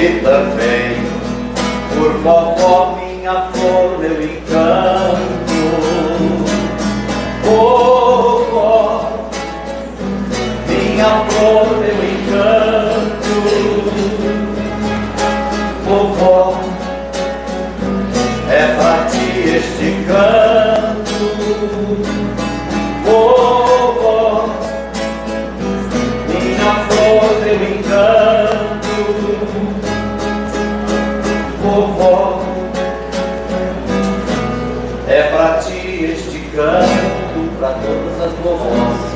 e também por vovó, minha flor, meu encanto. Vovó, minha flor, meu encanto. Vovó, é pra ti este canto. Vovó, minha flor, meu encanto. Vovó, é pra ti este canto, pra todas as vovós.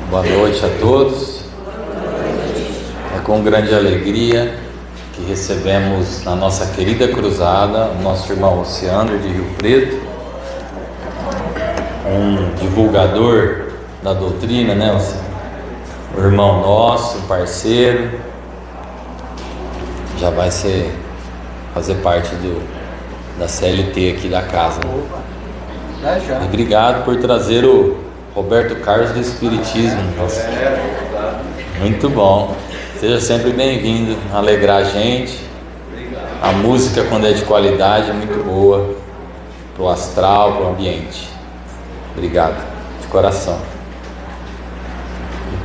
Boa noite a todos. É com grande alegria que recebemos na nossa querida cruzada o nosso irmão Oceander de Rio Preto, um divulgador da doutrina, né, Oceander? O irmão nosso, parceiro, já vai fazer parte da CLT aqui da casa. E obrigado por trazer o Roberto Carlos do Espiritismo. Muito bom. Seja sempre bem-vindo, alegrar a gente. A música, quando é de qualidade, é muito boa para o astral, para o ambiente. Obrigado, de coração.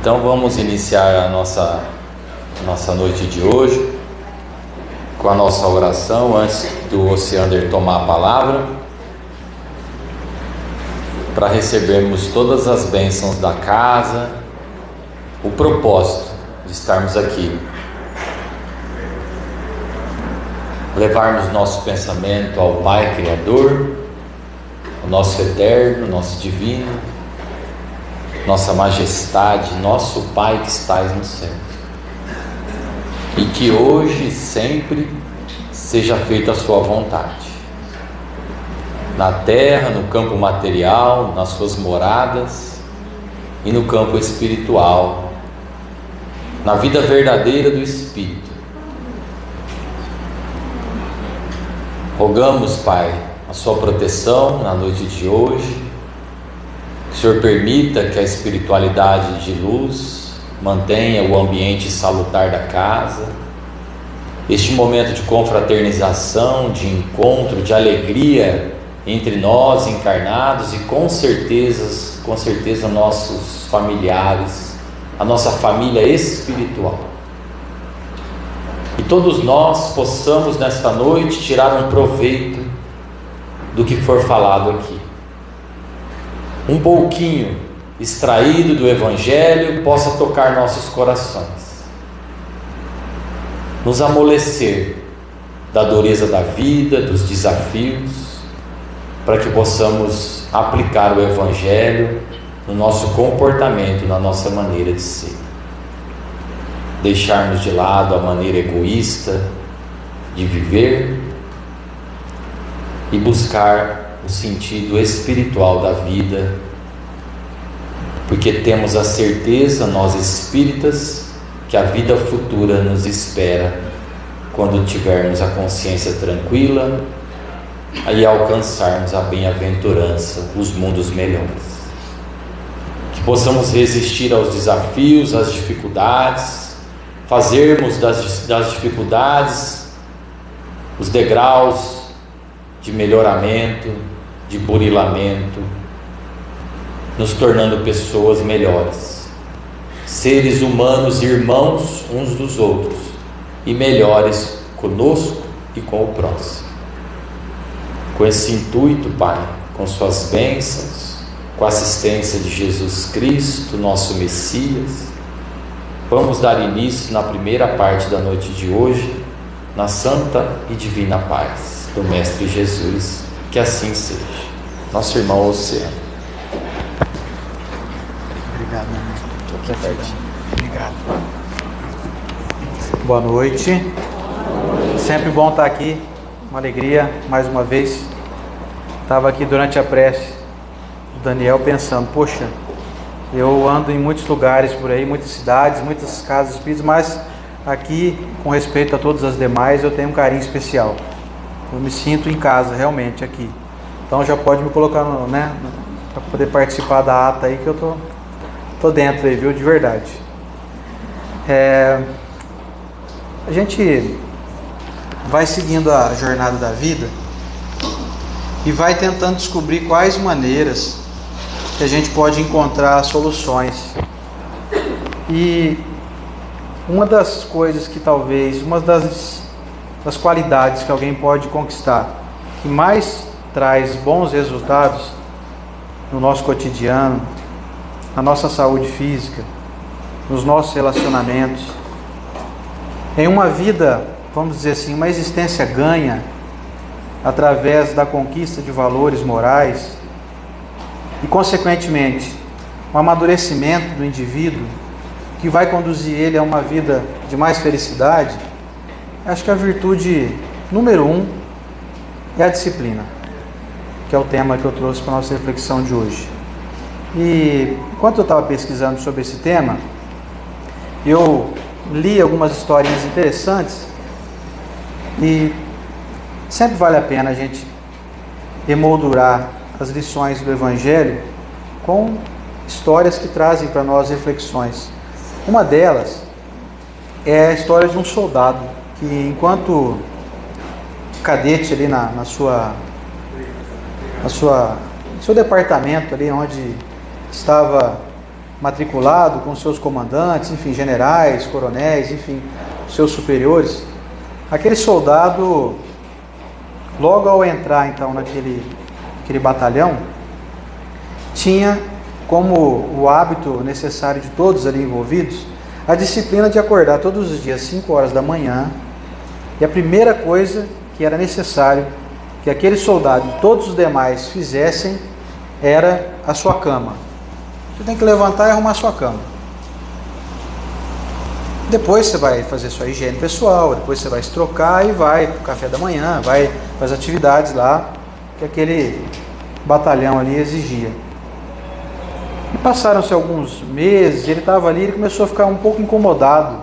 Então vamos iniciar a nossa noite de hoje com a nossa oração, antes do Oceander tomar a palavra, para recebermos todas as bênçãos da casa, o propósito de estarmos aqui, levarmos nosso pensamento ao Pai Criador, ao nosso Eterno, nosso Divino, nossa Majestade, nosso Pai que estais no céu, e que hoje e sempre seja feita a sua vontade, na terra, no campo material, nas suas moradas e no campo espiritual, na vida verdadeira do Espírito. Rogamos, Pai, a sua proteção na noite de hoje, que o Senhor permita que a espiritualidade de luz mantenha o ambiente salutar da casa, este momento de confraternização, de encontro, de alegria entre nós encarnados e com certeza nossos familiares, a nossa família espiritual. E todos nós possamos nesta noite tirar um proveito do que for falado aqui. Um pouquinho extraído do Evangelho possa tocar nossos corações, nos amolecer da dureza da vida, dos desafios, para que possamos aplicar o Evangelho no nosso comportamento, na nossa maneira de ser. Deixarmos de lado a maneira egoísta de viver e buscar o sentido espiritual da vida, porque temos a certeza, nós espíritas, que a vida futura nos espera quando tivermos a consciência tranquila e alcançarmos a bem-aventurança, os mundos melhores. Que possamos resistir aos desafios, às dificuldades, fazermos das dificuldades os degraus de melhoramento, de burilamento, nos tornando pessoas melhores, seres humanos, irmãos uns dos outros, e melhores conosco e com o próximo. Com esse intuito, Pai, com suas bênçãos, com a assistência de Jesus Cristo, nosso Messias, vamos dar início na primeira parte da noite de hoje, na santa e divina paz do Mestre Jesus, que assim seja. nosso irmão Oceano. Obrigado, obrigado. Boa noite. Sempre bom estar aqui, uma alegria, mais uma vez. Estava aqui durante a prece do Daniel pensando, poxa, eu ando em muitos lugares por aí, muitas cidades, muitas casas espíritas, mas aqui, com respeito a todas as demais, eu tenho um carinho especial. Eu me sinto em casa, realmente, aqui. Então já pode me colocar, para poder participar da ata aí, que eu tô dentro aí, viu, de verdade. A gente vai seguindo a jornada da vida e vai tentando descobrir quais maneiras que a gente pode encontrar soluções. E uma das coisas que talvez, uma das qualidades que alguém pode conquistar, que mais traz bons resultados no nosso cotidiano, na nossa saúde física, nos nossos relacionamentos, em uma vida, vamos dizer assim, uma existência ganha através da conquista de valores morais e, consequentemente, um amadurecimento do indivíduo que vai conduzir ele a uma vida de mais felicidade. Acho que a virtude número 1 é a disciplina, que é o tema que eu trouxe para a nossa reflexão de hoje. E enquanto eu estava pesquisando sobre esse tema, eu li algumas historinhas interessantes e sempre vale a pena a gente emoldurar as lições do Evangelho com histórias que trazem para nós reflexões. Uma delas é a história de um soldado que, enquanto cadete ali no seu departamento ali onde estava matriculado com seus comandantes, enfim, generais, coronéis, enfim, seus superiores, aquele soldado, logo ao entrar então naquele batalhão, tinha como o hábito necessário de todos ali envolvidos a disciplina de acordar todos os dias 5 horas da manhã, e a primeira coisa que era necessário que aquele soldado e todos os demais fizessem era a sua cama. Você tem que levantar e arrumar a sua cama. Depois você vai fazer sua higiene pessoal, depois você vai se trocar e vai para o café da manhã, vai para as atividades lá que aquele batalhão ali exigia. E passaram-se alguns meses, ele estava ali e começou a ficar um pouco incomodado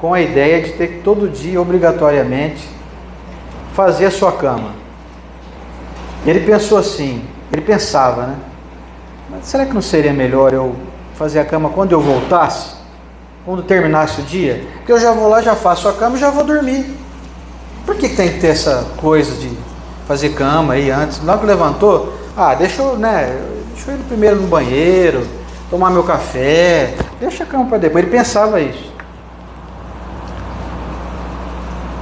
com a ideia de ter que todo dia, obrigatoriamente, fazer a sua cama. Ele pensou assim, ele pensava, né? Mas será que não seria melhor eu fazer a cama quando eu voltasse? Quando terminasse o dia? Porque eu já vou lá, já faço a cama e já vou dormir. Por que tem que ter essa coisa de fazer cama aí antes? Logo que levantou, deixa eu ir primeiro no banheiro, tomar meu café, deixa a cama para depois. Ele pensava isso.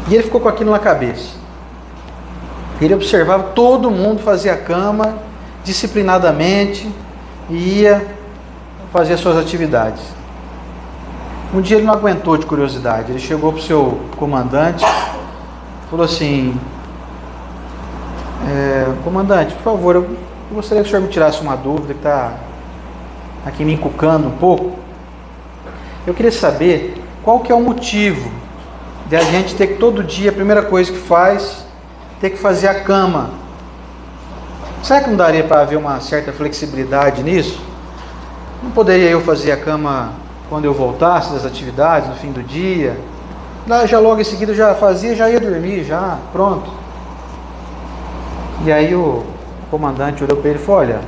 E ele ficou com aquilo na cabeça. Ele observava todo mundo fazer a cama disciplinadamente e ia fazer as suas atividades. Um dia ele não aguentou de curiosidade, ele chegou para o seu comandante, falou assim: comandante, por favor, eu gostaria que o senhor me tirasse uma dúvida que está aqui me encucando um pouco. Eu queria saber qual que é o motivo de a gente ter que todo dia, a primeira coisa que faz, ter que fazer a cama. Será que não daria para haver uma certa flexibilidade nisso? Não poderia eu fazer a cama quando eu voltasse das atividades, no fim do dia? Lá já logo em seguida eu já fazia, já ia dormir, já, pronto. E aí o comandante olhou para ele e falou: olha,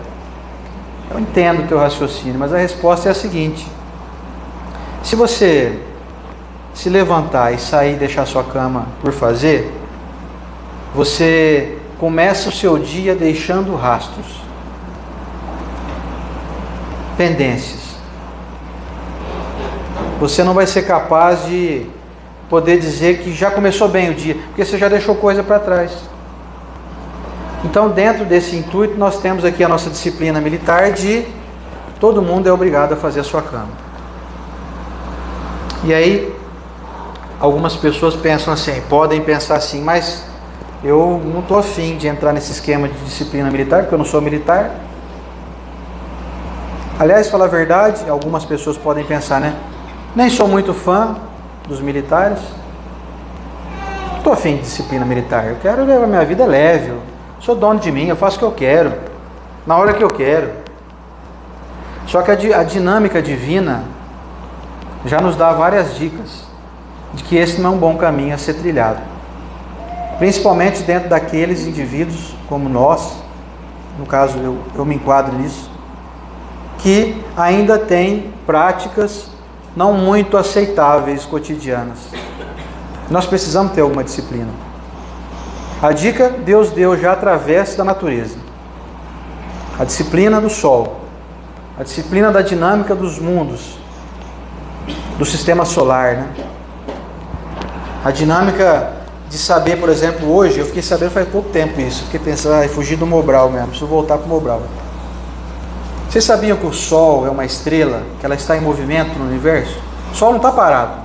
eu entendo o teu raciocínio, mas a resposta é a seguinte: se você se levantar e sair e deixar sua cama por fazer, você começa o seu dia deixando rastros, pendências. Você não vai ser capaz de poder dizer que já começou bem o dia, porque você já deixou coisa para trás. Então, dentro desse intuito, nós temos aqui a nossa disciplina militar de todo mundo é obrigado a fazer a sua cama. E aí, algumas pessoas pensam assim, podem pensar assim, mas eu não estou afim de entrar nesse esquema de disciplina militar, porque eu não sou militar. Aliás, falar a verdade, algumas pessoas podem pensar, né? Nem sou muito fã dos militares. Não estou afim de disciplina militar. Eu quero levar minha vida leve. Eu sou dono de mim, eu faço o que eu quero, na hora que eu quero. Só que a dinâmica divina já nos dá várias dicas de que esse não é um bom caminho a ser trilhado. Principalmente dentro daqueles indivíduos como nós, no caso eu me enquadro nisso, que ainda tem práticas não muito aceitáveis cotidianas. Nós precisamos ter alguma disciplina. A dica Deus deu já através da natureza. A disciplina do sol, a disciplina da dinâmica dos mundos, do sistema solar, né? A dinâmica de saber, por exemplo, hoje, eu fiquei sabendo faz pouco tempo isso, fiquei pensando, fugir do Mobral mesmo, preciso voltar para o Mobral. Vocês sabiam que o Sol é uma estrela, que ela está em movimento no universo? O Sol não está parado,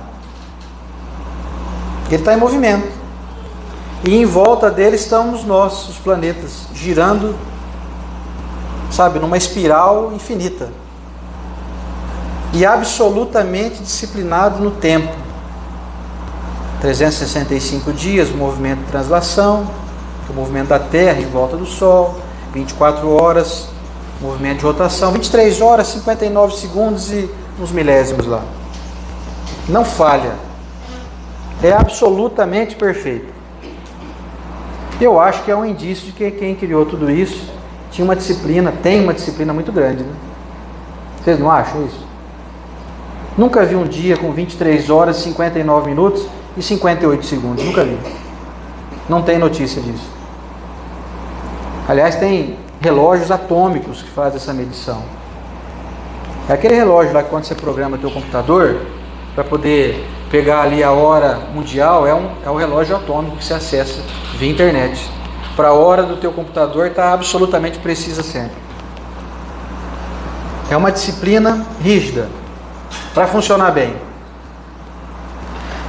ele está em movimento, e em volta dele estamos nós, os planetas, girando, sabe, numa espiral infinita, e absolutamente disciplinado no tempo. 365 dias, movimento de translação, o movimento da Terra em volta do Sol, 24 horas, movimento de rotação, 23 horas, 59 segundos e uns milésimos lá. Não falha. É absolutamente perfeito. Eu acho que é um indício de que quem criou tudo isso tinha uma disciplina, tem uma disciplina muito grande, né? Vocês não acham isso? Nunca vi um dia com 23 horas, 59 minutos e 58 segundos. Nunca vi. Não tem notícia disso. Aliás, tem relógios atômicos que fazem essa medição. É aquele relógio lá que quando você programa teu computador, para poder pegar ali a hora mundial, é o relógio atômico que você acessa via internet. Para a hora do teu computador está absolutamente precisa sempre. É uma disciplina rígida para funcionar bem.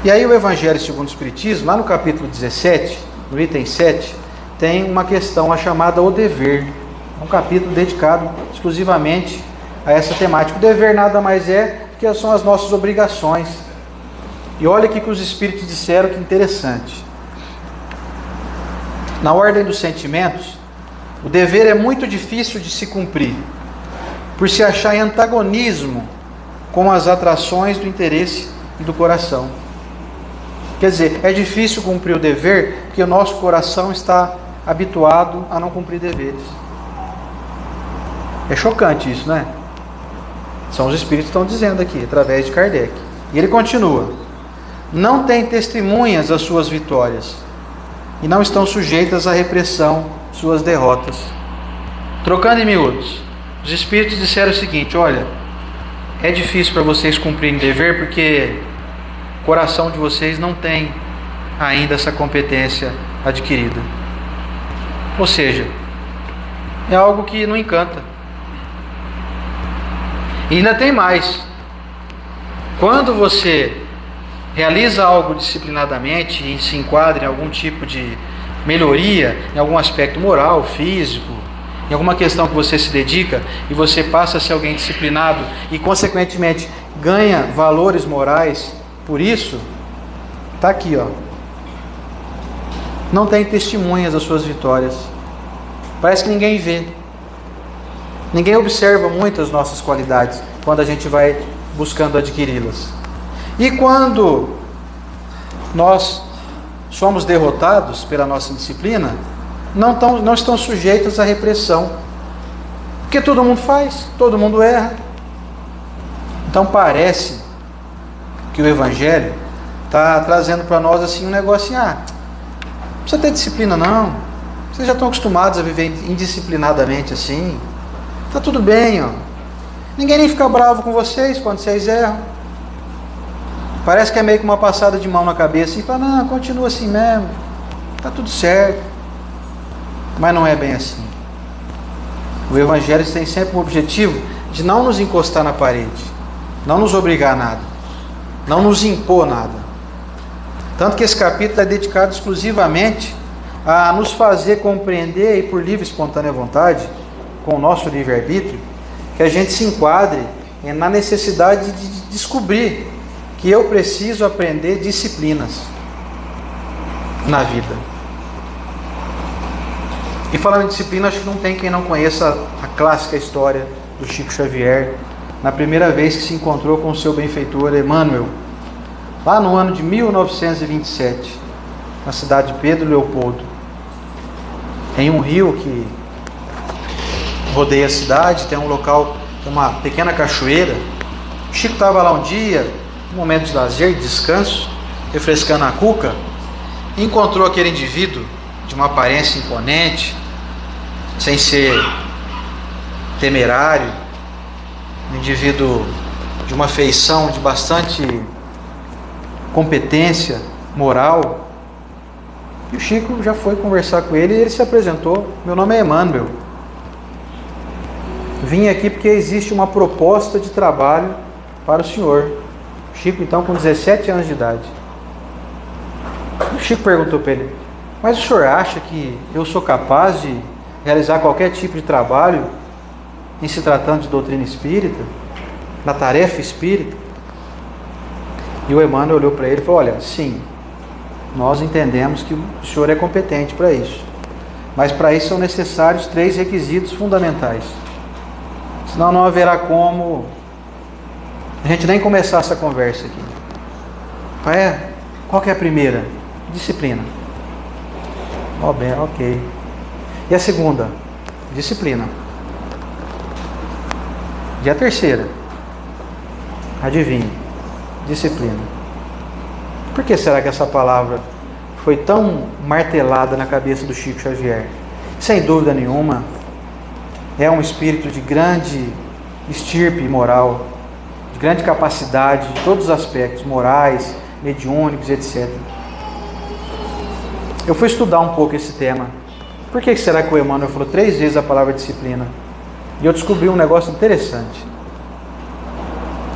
E aí o Evangelho segundo o Espiritismo, lá no capítulo 17, no item 7, tem uma questão, a chamada o dever. Um capítulo dedicado exclusivamente a essa temática. O dever nada mais é que são as nossas obrigações. E olha o que os Espíritos disseram, que interessante. Na ordem dos sentimentos, o dever é muito difícil de se cumprir, por se achar em antagonismo com as atrações do interesse e do coração. Quer dizer, é difícil cumprir o dever porque o nosso coração está habituado a não cumprir deveres. É chocante isso, né? São os Espíritos que estão dizendo aqui, através de Kardec. E ele continua: não têm testemunhas as suas vitórias e não estão sujeitas à repressão suas derrotas. Trocando em miúdos, os Espíritos disseram o seguinte: olha, é difícil para vocês cumprirem dever porque o coração de vocês não tem ainda essa competência adquirida. Ou seja, é algo que não encanta. E ainda tem mais. Quando você realiza algo disciplinadamente e se enquadra em algum tipo de melhoria, em algum aspecto moral, físico, em alguma questão que você se dedica e você passa a ser alguém disciplinado e consequentemente ganha valores morais por isso, está aqui, ó. Não tem testemunhas das suas vitórias. Parece que ninguém vê. Ninguém observa muito as nossas qualidades quando a gente vai buscando adquiri-las. E quando nós somos derrotados pela nossa disciplina, não estão sujeitos à repressão. Porque todo mundo faz, todo mundo erra. Então parece que o Evangelho está trazendo para nós assim um negócio assim, não precisa ter disciplina não. Vocês já estão acostumados a viver indisciplinadamente assim. Está tudo bem, ó. Ninguém nem fica bravo com vocês quando vocês erram. Parece que é meio que uma passada de mão na cabeça e fala, não, continua assim mesmo. Está tudo certo. Mas não é bem assim. O Evangelho tem sempre o objetivo de não nos encostar na parede, não nos obrigar a nada, não nos impor nada. Tanto que esse capítulo é dedicado exclusivamente a nos fazer compreender, e por livre e espontânea vontade, com o nosso livre-arbítrio, que a gente se enquadre na necessidade de descobrir que eu preciso aprender disciplinas na vida. E falando em disciplina, acho que não tem quem não conheça a clássica história do Chico Xavier, na primeira vez que se encontrou com o seu benfeitor Emmanuel, lá no ano de 1927, na cidade de Pedro Leopoldo, em um rio que rodeia a cidade, tem um local, tem uma pequena cachoeira. O Chico estava lá um dia, um momento de lazer, de descanso, refrescando a cuca, e encontrou aquele indivíduo de uma aparência imponente, sem ser temerário, um indivíduo de uma feição de bastante competência moral. E o Chico já foi conversar com ele e ele se apresentou: meu nome é Emmanuel, vim aqui porque existe uma proposta de trabalho para o senhor. O Chico, então, com 17 anos de idade. O Chico perguntou para ele: mas o senhor acha que eu sou capaz de realizar qualquer tipo de trabalho em se tratando de doutrina espírita, na tarefa espírita? E o Emmanuel olhou para ele e falou: olha, sim, nós entendemos que o senhor é competente para isso, mas para isso são necessários 3 requisitos fundamentais, senão não haverá como a gente nem começar essa conversa aqui. Qual que é a primeira? Disciplina. Ok. E a segunda? Disciplina. E a terceira? Adivinhe? Disciplina. Por que será que essa palavra foi tão martelada na cabeça do Chico Xavier? Sem dúvida nenhuma, é um espírito de grande estirpe moral, de grande capacidade de todos os aspectos, morais, mediúnicos, etc. Eu fui estudar um pouco esse tema. Por que será que o Emmanuel falou 3 vezes a palavra disciplina? E eu descobri um negócio interessante.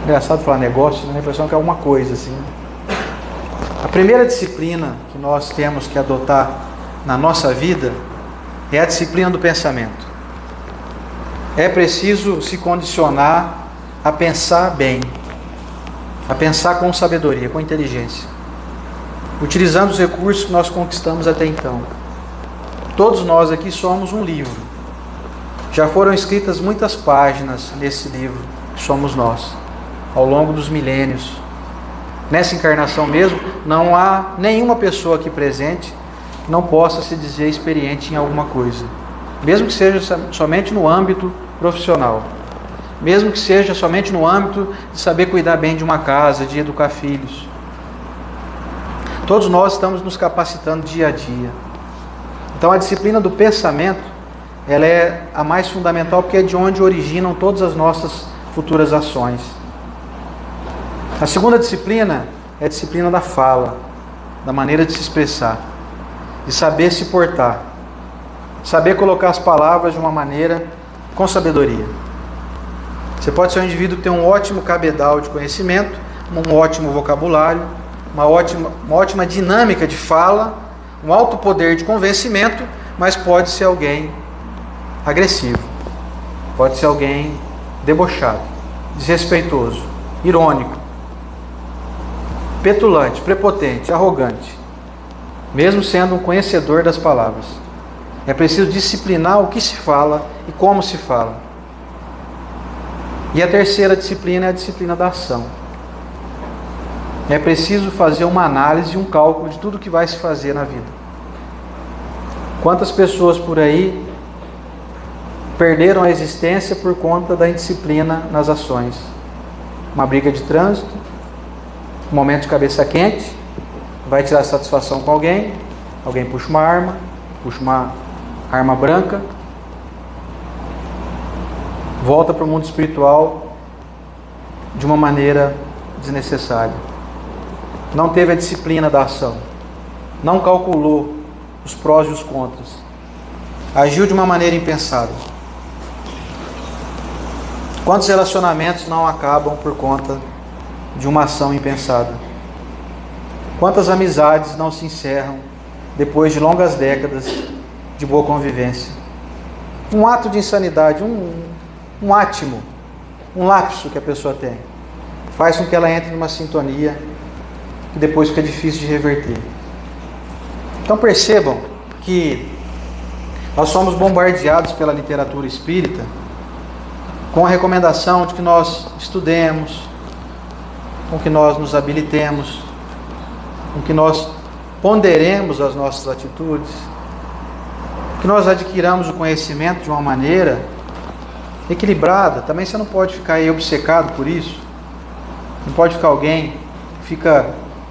Engraçado falar negócio, né? A impressão que é alguma coisa assim. A primeira disciplina que nós temos que adotar na nossa vida é a disciplina do pensamento. É preciso se condicionar a pensar bem, a pensar com sabedoria, com inteligência, utilizando os recursos que nós conquistamos até então. Todos nós aqui somos um livro. Já foram escritas muitas páginas nesse livro, que somos nós, ao longo dos milênios. Nessa encarnação mesmo, não há nenhuma pessoa aqui presente que não possa se dizer experiente em alguma coisa, mesmo que seja somente no âmbito profissional, mesmo que seja somente no âmbito de saber cuidar bem de uma casa, de educar filhos. Todos nós estamos nos capacitando dia a dia. Então a disciplina do pensamento, ela é a mais fundamental, porque é de onde originam todas as nossas futuras ações. A segunda disciplina é a disciplina da fala, da maneira de se expressar, de saber se portar, saber colocar as palavras de uma maneira com sabedoria. Você pode ser um indivíduo que tem um ótimo cabedal de conhecimento, um ótimo vocabulário, uma ótima dinâmica de fala, um alto poder de convencimento, mas pode ser alguém agressivo, pode ser alguém debochado, desrespeitoso, irônico, petulante, prepotente, arrogante, mesmo sendo um conhecedor das palavras. É preciso disciplinar o que se fala e como se fala. E a terceira disciplina é a disciplina da ação. É preciso fazer uma análise e um cálculo de tudo que vai se fazer na vida. Quantas pessoas por aí perderam a existência por conta da indisciplina nas ações? Uma briga de trânsito, um momento de cabeça quente, vai tirar satisfação com alguém puxa uma arma branca, volta para o mundo espiritual de uma maneira desnecessária. Não teve a disciplina da ação, não calculou os prós e os contras, agiu de uma maneira impensada. Quantos relacionamentos não acabam por conta de uma ação impensada? Quantas amizades não se encerram depois de longas décadas de boa convivência. Um ato de insanidade, um átimo, um lapso que a pessoa tem, faz com que ela entre numa sintonia que depois fica difícil de reverter. Então percebam que nós somos bombardeados pela literatura espírita com a recomendação de que nós estudemos, com que nós nos habilitemos, com que nós ponderemos as nossas atitudes, que nós adquiramos o conhecimento de uma maneira equilibrada. Também você não pode ficar aí obcecado por isso. Não pode ficar alguém que fica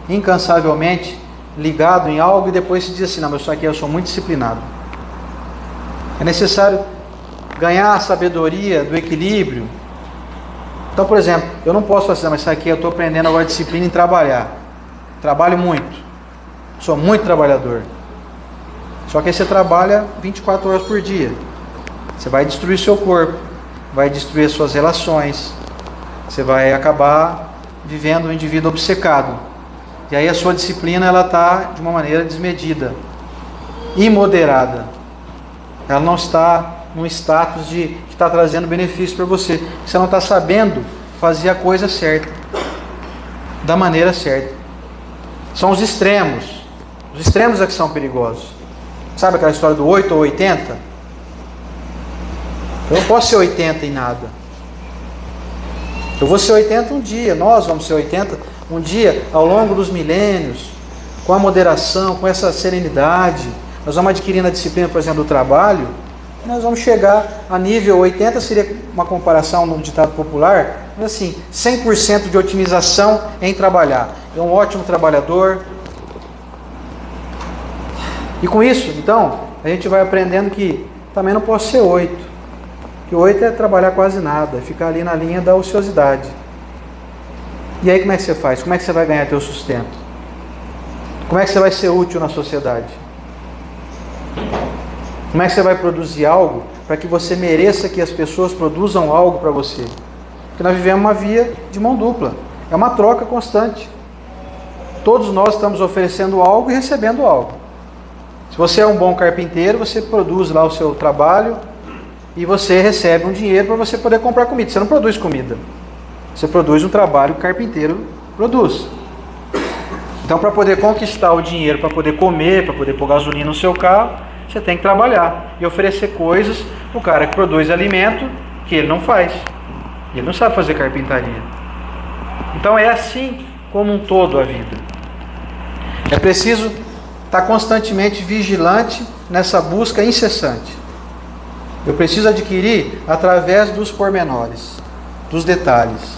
incansavelmente ligado em algo e depois se diz assim: não, mas isso aqui eu sou muito disciplinado. É necessário ganhar a sabedoria do equilíbrio. Então, por exemplo, eu não posso fazer, mas isso aqui eu estou aprendendo agora disciplina em trabalhar. Trabalho muito. Sou muito trabalhador. Só que aí você trabalha 24 horas por dia. Você vai destruir seu corpo, vai destruir as suas relações. Você vai acabar vivendo um indivíduo obcecado. E aí a sua disciplina ela está de uma maneira desmedida, imoderada. Ela não está num status de que está trazendo benefício para você. Você não está sabendo fazer a coisa certa, da maneira certa. São os extremos. Os extremos é que são perigosos. Sabe aquela história do 8 ou 80? Eu não posso ser 80 em nada. Eu vou ser 80 um dia, nós vamos ser 80 um dia, ao longo dos milênios, com a moderação, com essa serenidade. Nós vamos adquirindo a disciplina, por exemplo, do trabalho, e nós vamos chegar a nível 80, seria uma comparação no ditado popular, mas assim, 100% de otimização em trabalhar. É um ótimo trabalhador. E com isso, então, a gente vai aprendendo que também não posso ser 8. Que 8 é trabalhar quase nada, é ficar ali na linha da ociosidade. E aí como é que você faz? Como é que você vai ganhar teu sustento? Como é que você vai ser útil na sociedade? Como é que você vai produzir algo para que você mereça que as pessoas produzam algo para você? Porque nós vivemos uma via de mão dupla. É uma troca constante. Todos nós estamos oferecendo algo e recebendo algo. Se você é um bom carpinteiro, você produz lá o seu trabalho e você recebe um dinheiro para você poder comprar comida. Você não produz comida. Você produz um trabalho que o carpinteiro produz. Então, para poder conquistar o dinheiro, para poder comer, para poder pôr gasolina no seu carro, você tem que trabalhar e oferecer coisas para o cara que produz alimento que ele não faz. Ele não sabe fazer carpintaria. Então, é assim como um todo a vida. É preciso estar constantemente vigilante nessa busca incessante. Eu preciso adquirir através dos pormenores, dos detalhes.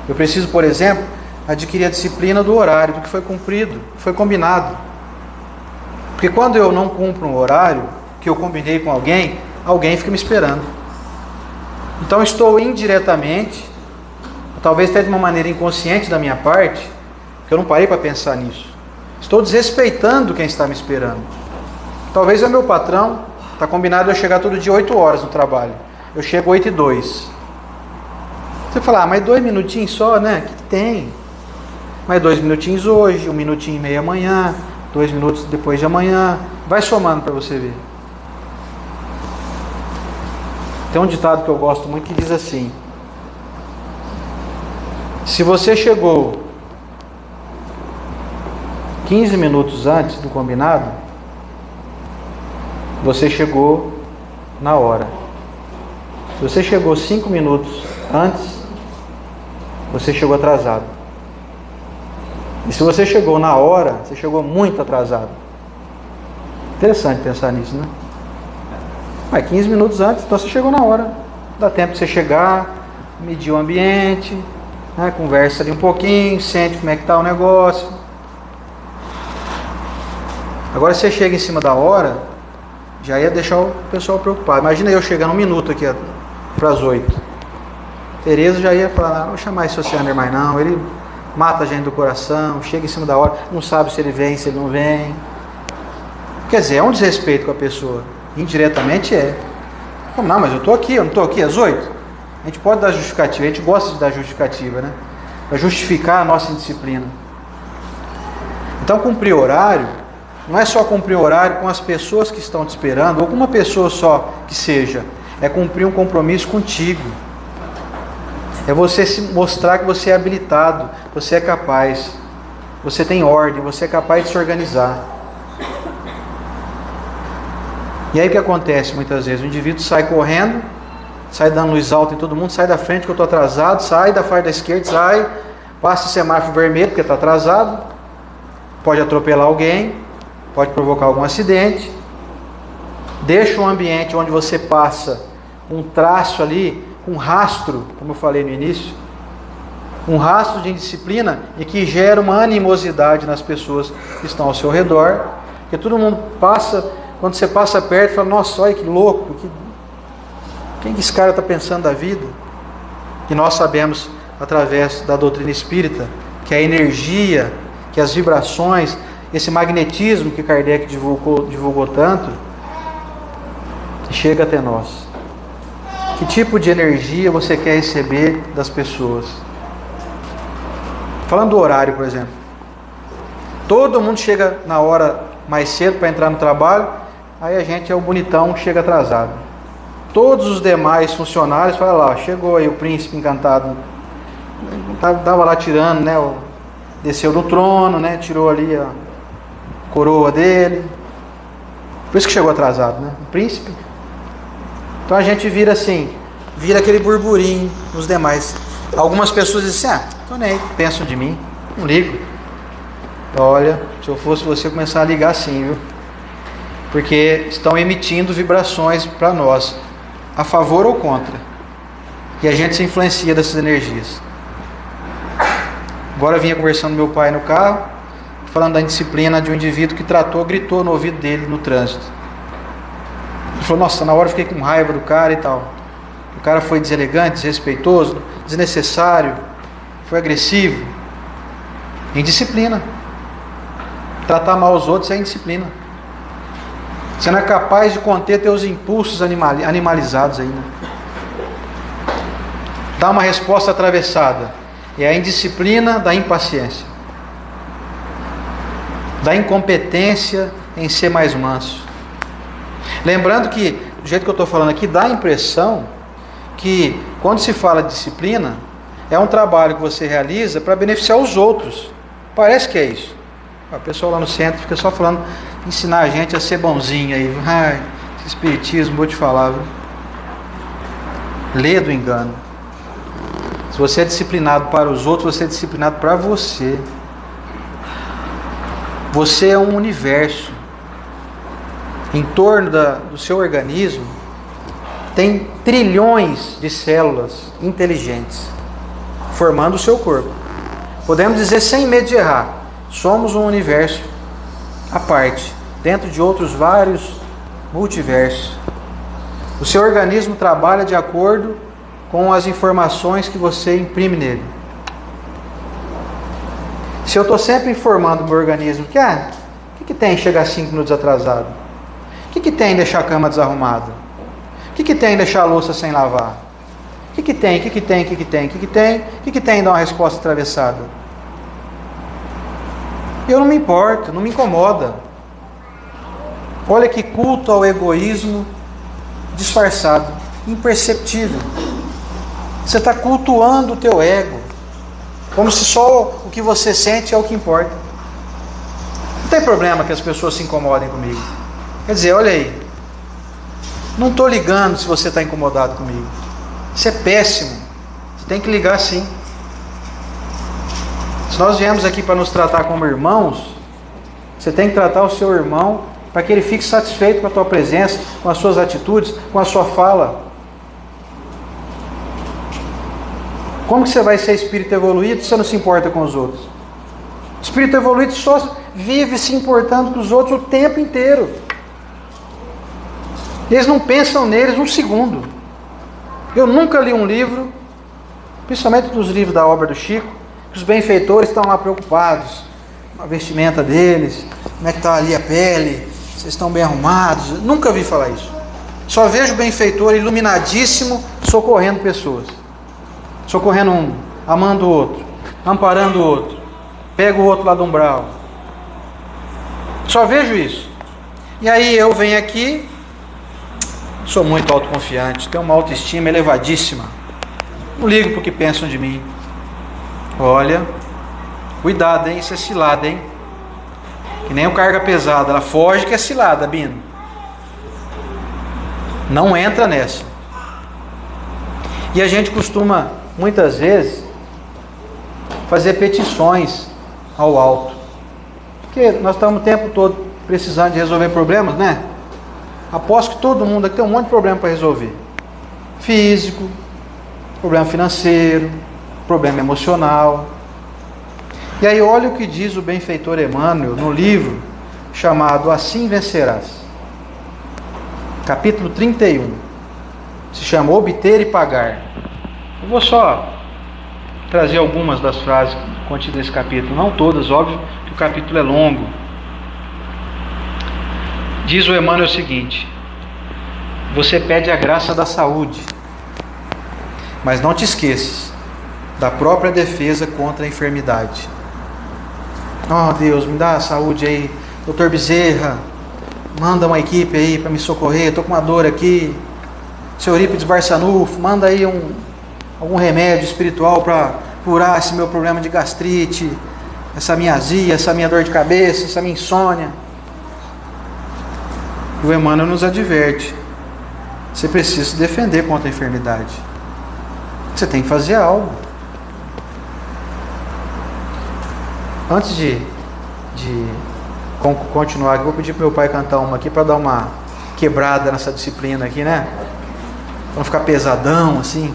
Eu preciso, por exemplo, adquirir a disciplina do horário, do que foi cumprido, que foi combinado. Porque quando eu não cumpro um horário que eu combinei com alguém, alguém fica me esperando. Então estou indiretamente, talvez até de uma maneira inconsciente da minha parte, porque eu não parei para pensar nisso. Estou desrespeitando quem está me esperando. Talvez é meu patrão, está combinado eu chegar todo dia 8 horas no trabalho. Eu chego 8h02. Você fala, mas 2 minutinhos só, né? Que tem? Mas 2 minutinhos hoje, 1 minutinho e meio amanhã, 2 minutos depois de amanhã. Vai somando para você ver. Tem um ditado que eu gosto muito que diz assim: se você chegou 15 minutos antes do combinado, você chegou na hora. Se você chegou 5 minutos antes, você chegou atrasado. E se você chegou na hora, você chegou muito atrasado. Interessante pensar nisso, né? Mas 15 minutos antes, então você chegou na hora. Dá tempo de você chegar, medir o ambiente, né? Conversa ali um pouquinho, sente como é que está o negócio. Agora, se você chega em cima da hora, já ia deixar o pessoal preocupado. Imagina eu chegando 1 minuto aqui para as 8. Tereza já ia falar, não vou chamar esse Oceander mais não, ele mata a gente do coração, chega em cima da hora, não sabe se ele vem, se ele não vem. Quer dizer, é um desrespeito com a pessoa. Indiretamente é. Como não, mas eu estou aqui, eu não estou aqui às 8? A gente pode dar justificativa, a gente gosta de dar justificativa, né? Para justificar a nossa indisciplina. Então, cumprir horário não é só cumprir o horário com as pessoas que estão te esperando, ou com uma pessoa só que seja, é cumprir um compromisso contigo. É você se mostrar que você é habilitado, você é capaz, você tem ordem, você é capaz de se organizar. E aí o que acontece muitas vezes? O indivíduo sai correndo, sai dando luz alta em todo mundo, sai da frente que eu estou atrasado, sai da faixa da esquerda, sai, passa o semáforo vermelho porque está atrasado, pode atropelar alguém, pode provocar algum acidente, deixa um ambiente onde você passa um traço ali, um rastro, como eu falei no início, um rastro de indisciplina e que gera uma animosidade nas pessoas que estão ao seu redor, porque todo mundo passa, quando você passa perto, fala, nossa, olha que louco, quem que esse cara está pensando da vida? E nós sabemos, através da doutrina espírita, que a energia, que as vibrações, esse magnetismo que Kardec divulgou tanto, chega até nós. Que tipo de energia você quer receber das pessoas? Falando do horário, por exemplo. Todo mundo chega na hora mais cedo para entrar no trabalho, aí a gente é o bonitão que chega atrasado. Todos os demais funcionários falam lá, chegou aí o príncipe encantado, estava lá tirando, né, desceu do trono, né, tirou ali a coroa dele, por isso que chegou atrasado, né, o príncipe. Então a gente vira assim, vira aquele burburinho nos demais. Algumas pessoas dizem assim, tô nem aí, pensam de mim, não ligo. Olha, se eu fosse você, começar a ligar sim, viu? Porque estão emitindo vibrações para nós, a favor ou contra. E a gente se influencia dessas energias. Agora eu vinha conversando com meu pai no carro, falando da indisciplina de um indivíduo que gritou no ouvido dele no trânsito. Ele falou, nossa, na hora eu fiquei com raiva do cara e tal. O cara foi deselegante, desrespeitoso, desnecessário, foi agressivo. Indisciplina. Tratar mal os outros é indisciplina. Você não é capaz de conter teus impulsos animalizados ainda. Dá uma resposta atravessada. É a indisciplina da impaciência, da incompetência em ser mais manso. Lembrando que, do jeito que eu estou falando aqui, dá a impressão que quando se fala de disciplina, é um trabalho que você realiza para beneficiar os outros. Parece que é isso. O pessoal lá no centro fica só falando, ensinar a gente a ser bonzinho aí. Ai, esse espiritismo, vou te falar, viu? Lê do engano. Se você é disciplinado para os outros, você é disciplinado para você. Você é um universo. Em torno do seu organismo tem trilhões de células inteligentes formando o seu corpo. Podemos dizer sem medo de errar, somos um universo à parte, dentro de outros vários multiversos. O seu organismo trabalha de acordo com as informações que você imprime nele. Se eu estou sempre informando o meu organismo que o que tem em chegar 5 minutos atrasado? O que tem em deixar a cama desarrumada? O que tem em deixar a louça sem lavar? O que tem em dar uma resposta atravessada? Eu não me importo, não me incomoda. Olha que culto ao egoísmo disfarçado, imperceptível. Você está cultuando o teu ego, como se só o que você sente é o que importa. Não tem problema que as pessoas se incomodem comigo. Quer dizer, olha aí, não estou ligando se você está incomodado comigo. Isso é péssimo. Você tem que ligar sim. Se nós viemos aqui para nos tratar como irmãos, você tem que tratar o seu irmão para que ele fique satisfeito com a tua presença, com as suas atitudes, com a sua fala. Como que você vai ser espírito evoluído se você não se importa com os outros? O espírito evoluído só vive se importando com os outros o tempo inteiro. Eles não pensam neles um segundo. Eu nunca li um livro, principalmente dos livros da obra do Chico, que os benfeitores estão lá preocupados com a vestimenta deles, como é que está ali a pele, vocês estão bem arrumados. Nunca vi falar isso. Só vejo o benfeitor iluminadíssimo socorrendo pessoas. Socorrendo um, amando o outro, amparando o outro, pega o outro lá do umbral. Só vejo isso. E aí eu venho aqui, sou muito autoconfiante, tenho uma autoestima elevadíssima. Não ligo para o que pensam de mim. Olha, cuidado, hein? Isso é cilada, hein? Que nem o carga pesada, ela foge que é cilada, Bino. Não entra nessa. E a gente costuma, muitas vezes, fazer petições ao alto. Porque nós estamos o tempo todo precisando de resolver problemas, né? Aposto que todo mundo aqui tem um monte de problema para resolver. Físico, problema financeiro, problema emocional. E aí olha o que diz o benfeitor Emmanuel no livro chamado Assim Vencerás. Capítulo 31. Se chama Obter e Pagar. Eu vou só trazer algumas das frases contidas nesse capítulo. Não todas, óbvio que o capítulo é longo. Diz o Emmanuel o seguinte: você pede a graça da saúde, mas não te esqueças da própria defesa contra a enfermidade. Oh Deus, me dá a saúde aí. Doutor Bezerra, manda uma equipe aí para me socorrer, estou com uma dor aqui. Seu Eurípides Barçanufo, manda aí algum remédio espiritual para curar esse meu problema de gastrite, essa minha azia, essa minha dor de cabeça, essa minha insônia. E o Emmanuel nos adverte: você precisa se defender contra a enfermidade. Você tem que fazer algo. Antes de continuar aqui, vou pedir para meu pai cantar uma aqui para dar uma quebrada nessa disciplina aqui, né? Para não ficar pesadão assim.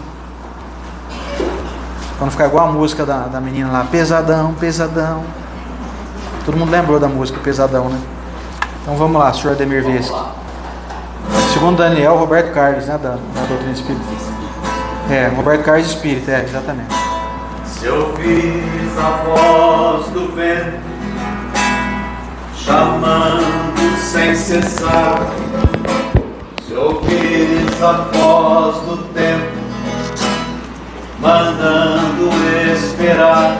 Para não ficar igual a música da menina lá, pesadão, pesadão. Todo mundo lembrou da música Pesadão, né? Então vamos lá, senhor Ademir Vesque. Segundo Daniel, Roberto Carlos, né? Da doutrina espírita. Roberto Carlos Espírita, exatamente. Se ouvires a voz do vento chamando sem cessar, se ouvires a voz do tempo mandando esperar,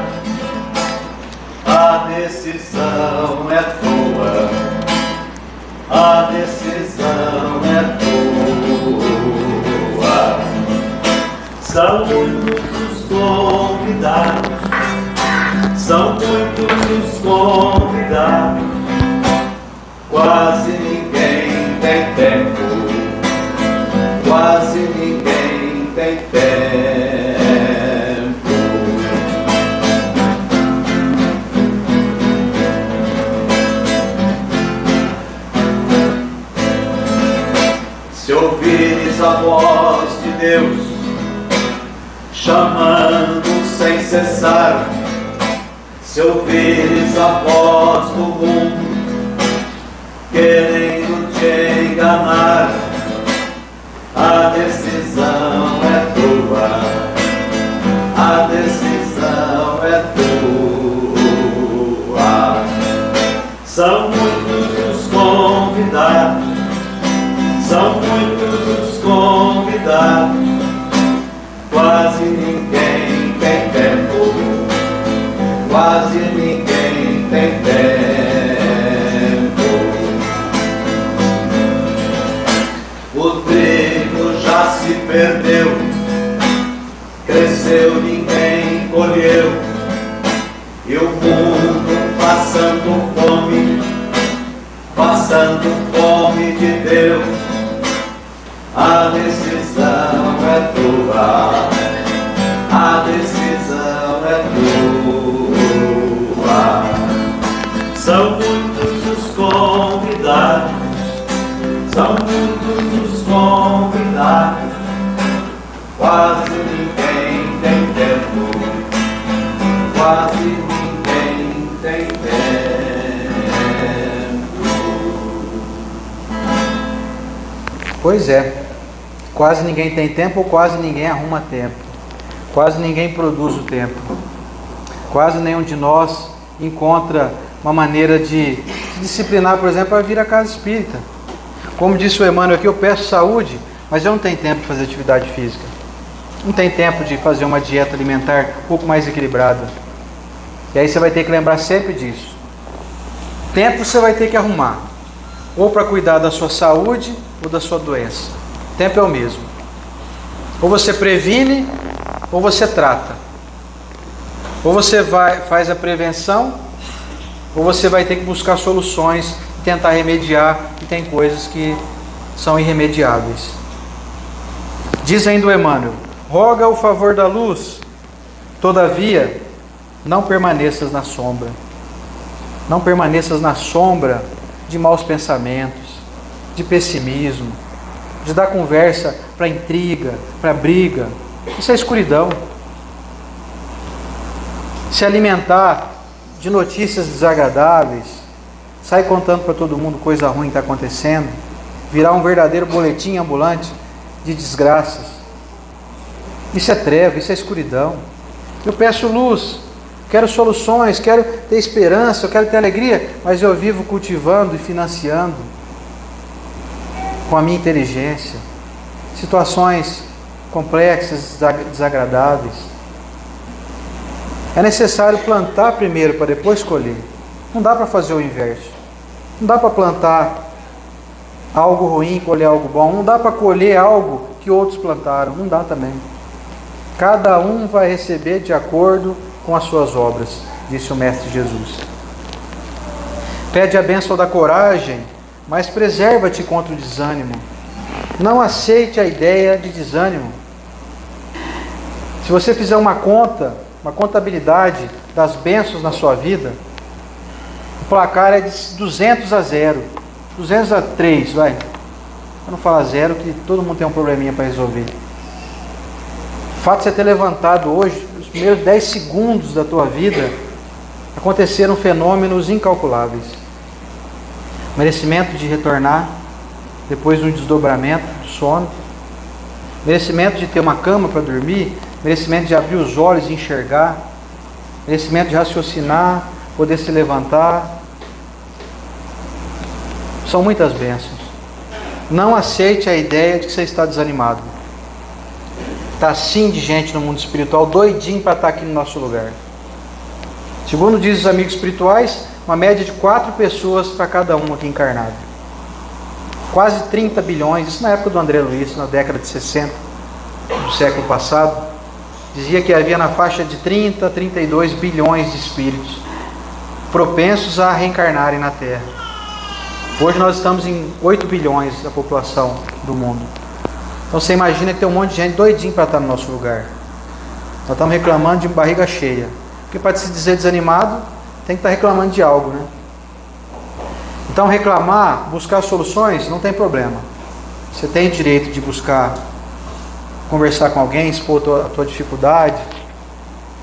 a decisão é tua, a decisão é tua. São muitos os convidados, são muitos os convidados, quase ninguém tem tempo, quase ninguém tem tempo. Se ouvires a voz de Deus chamando sem cessar, se ouvires a voz do mundo querendo te enganar, a decisão é tua, a decisão é tua. São muitos os convidados, são muitos os convidados, quase ninguém tem tempo, quase ninguém tem tempo. O trigo já se perdeu, cresceu, ninguém colheu, e o mundo passando fome, passando fome de Deus. A decisão é tua, a decisão é tua. São muitos os convidados, são muitos os convidados, quase ninguém tem tempo, quase ninguém tem tempo. Pois é, quase ninguém tem tempo ou quase ninguém arruma tempo, quase ninguém produz o tempo, quase nenhum de nós encontra uma maneira de se disciplinar, por exemplo, para vir à casa espírita. Como disse o Emmanuel aqui, eu peço saúde, mas eu não tenho tempo de fazer atividade física, não tenho tempo de fazer uma dieta alimentar um pouco mais equilibrada. E aí você vai ter que lembrar sempre disso. Tempo você vai ter que arrumar, ou para cuidar da sua saúde ou da sua doença. Tempo é o mesmo. Ou você previne, ou você trata. Ou você faz a prevenção, ou você vai ter que buscar soluções, tentar remediar, e tem coisas que são irremediáveis. Diz ainda o Emmanuel: roga o favor da luz, todavia não permaneças na sombra. Não permaneças na sombra de maus pensamentos, de pessimismo, de dar conversa para intriga, para briga. Isso é escuridão. Se alimentar de notícias desagradáveis, sair contando para todo mundo coisa ruim que está acontecendo, virar um verdadeiro boletim ambulante de desgraças. Isso é treva, isso é escuridão. Eu peço luz, quero soluções, quero ter esperança, eu quero ter alegria, mas eu vivo cultivando e financiando com a minha inteligência situações complexas, desagradáveis. É necessário plantar primeiro para depois colher. Não dá para fazer o inverso. Não dá para plantar algo ruim e colher algo bom. Não dá para colher algo que outros plantaram. Não dá também. Cada um vai receber de acordo com as suas obras, disse o Mestre Jesus. Pede a bênção da coragem, mas preserva-te contra o desânimo. Não aceite a ideia de desânimo. Se você fizer uma contabilidade das bênçãos na sua vida, o placar é de 200 a 0, 200 a 3, vai. Eu não falar 0, que todo mundo tem um probleminha para resolver. O fato de você ter levantado hoje, os primeiros 10 segundos da tua vida, aconteceram fenômenos incalculáveis. Merecimento de retornar depois do desdobramento do sono, merecimento de ter uma cama para dormir, merecimento de abrir os olhos e enxergar, merecimento de raciocinar, poder se levantar. São muitas bênçãos. Não aceite a ideia de que você está desanimado. Está assim de gente no mundo espiritual, doidinho para estar aqui no nosso lugar. Segundo dizem os amigos espirituais, uma média de 4 pessoas para cada um aqui encarnado. Quase 30 bilhões, isso na época do André Luiz, na década de 60 do século passado. Dizia que havia na faixa de 30 a 32 bilhões de espíritos propensos a reencarnarem na Terra. Hoje nós estamos em 8 bilhões da população do mundo. Então você imagina que tem um monte de gente doidinho para estar no nosso lugar. Nós estamos reclamando de barriga cheia. Porque para se dizer desanimado, tem que estar reclamando de algo, né? Então reclamar, buscar soluções, não tem problema. Você tem o direito de buscar conversar com alguém, expor a tua dificuldade,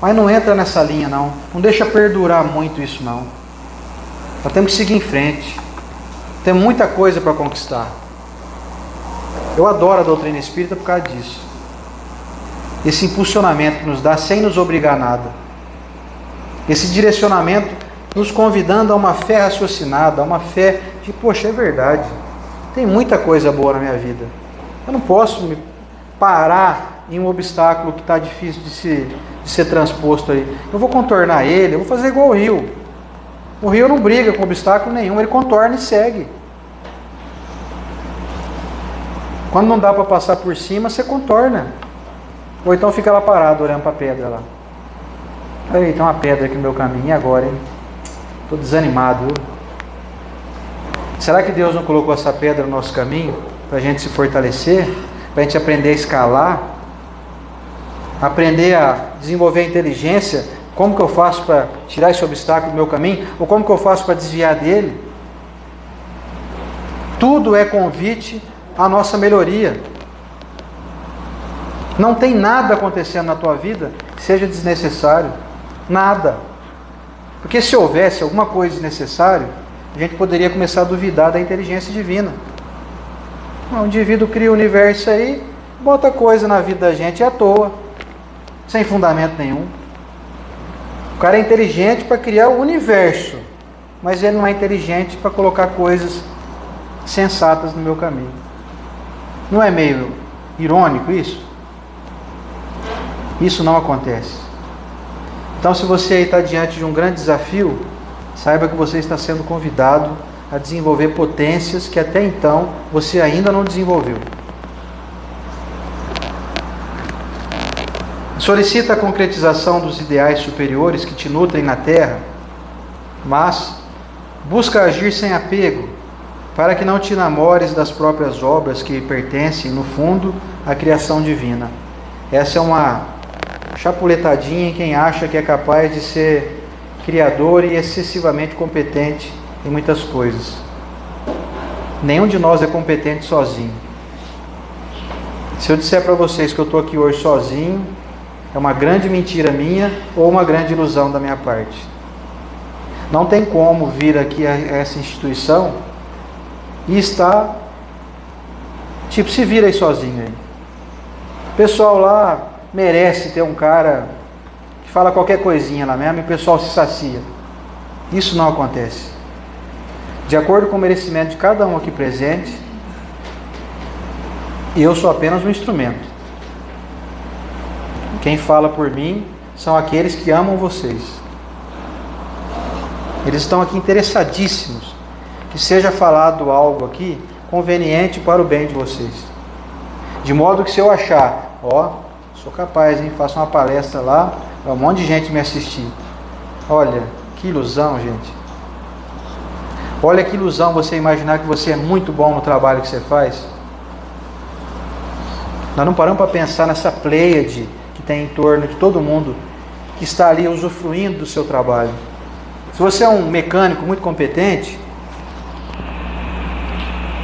mas não entra nessa linha não. Não deixa perdurar muito isso não. Nós temos que seguir em frente. Tem muita coisa para conquistar. Eu adoro a doutrina espírita por causa disso. Esse impulsionamento que nos dá sem nos obrigar a nada. Esse direcionamento nos convidando a uma fé raciocinada, a uma fé de, poxa, é verdade. Tem muita coisa boa na minha vida. Eu não posso me parar em um obstáculo que está difícil de ser transposto aí. Eu vou contornar ele, eu vou fazer igual o rio. O rio não briga com obstáculo nenhum, ele contorna e segue. Quando não dá para passar por cima, você contorna. Ou então fica lá parado, olhando para a pedra lá. Aí, tem uma pedra aqui no meu caminho, e agora, hein? Estou desanimado. Será que Deus não colocou essa pedra no nosso caminho para a gente se fortalecer? Para a gente aprender a escalar? Aprender a desenvolver a inteligência? Como que eu faço para tirar esse obstáculo do meu caminho? Ou como que eu faço para desviar dele? Tudo é convite à nossa melhoria. Não tem nada acontecendo na tua vida que seja desnecessário. Nada. Porque se houvesse alguma coisa desnecessária, a gente poderia começar a duvidar da inteligência divina. O indivíduo cria o universo aí, bota coisa na vida da gente à toa, sem fundamento nenhum. O cara é inteligente para criar o universo, mas ele não é inteligente para colocar coisas sensatas no meu caminho. Não é meio irônico isso? Isso não acontece. Então, se você está diante de um grande desafio, saiba que você está sendo convidado a desenvolver potências que até então você ainda não desenvolveu. Solicita a concretização dos ideais superiores que te nutrem na terra, mas busca agir sem apego, para que não te namores das próprias obras que pertencem, no fundo, à criação divina. Essa é uma chapuletadinha em quem acha que é capaz de ser criador e excessivamente competente em muitas coisas. Nenhum de nós é competente sozinho. Se eu disser para vocês que eu estou aqui hoje sozinho, é uma grande mentira minha ou uma grande ilusão da minha parte. Não tem como vir aqui a essa instituição e estar, tipo, se vira aí sozinho aí. O pessoal lá merece ter um cara que fala qualquer coisinha lá mesmo e o pessoal se sacia. Isso não acontece. De acordo com o merecimento de cada um aqui presente, eu sou apenas um instrumento. Quem fala por mim são aqueles que amam vocês. Eles estão aqui interessadíssimos que seja falado algo aqui conveniente para o bem de vocês. De modo que se eu achar, sou capaz, faço uma palestra lá, um monte de gente me assistir. Olha, que ilusão, gente. Olha que ilusão você imaginar que você é muito bom no trabalho que você faz. Nós não paramos para pensar nessa pleiade que tem em torno de todo mundo que está ali usufruindo do seu trabalho. Se você é um mecânico muito competente,